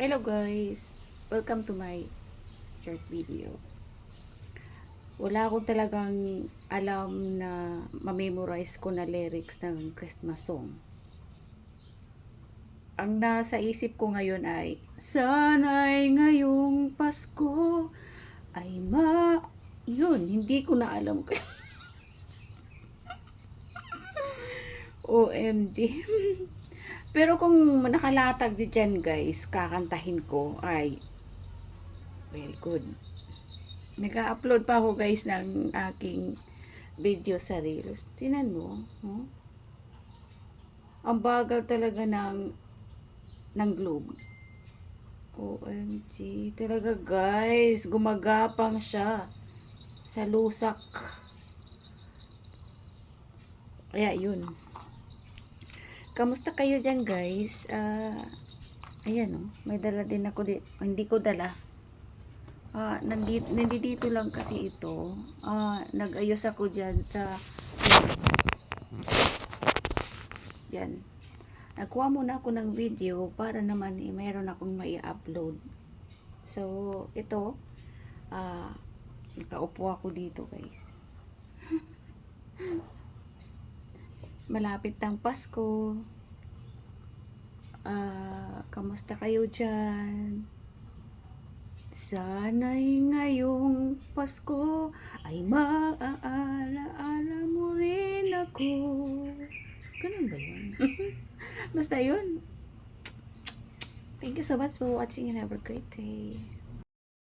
Hello guys! Welcome to my short video. Wala akong talagang alam na ma-memorize ko na lyrics ng Christmas song. Ang nasa isip ko ngayon ay sana'y ngayong Pasko ay yun, hindi ko na alam. OMG. Pero kung nakalatag dyan guys, kakantahin ko ay well good. Nag-upload pa ako guys ng aking video sa Reels. Tinan mo, oh? Ang bagal talaga ng globe. OMG, talaga guys, gumagapang siya sa lusak. Kaya yun. Kamusta kayo dyan guys? Ayan oh, may dala din ako hindi ko dala. Nandito lang kasi ito. Nag-ayos ako dyan sa dyan. Nagkuha muna ako ng video para naman mayroon akong mai-upload. So, ito nakaupo ako dito guys. Malapit ng Pasko. Kamusta kayo dyan? Sana'y ngayong Pasko ay maaalaala mo rin ako. Ganun ba yun? Basta yun. Thank you so much for watching and have a great day.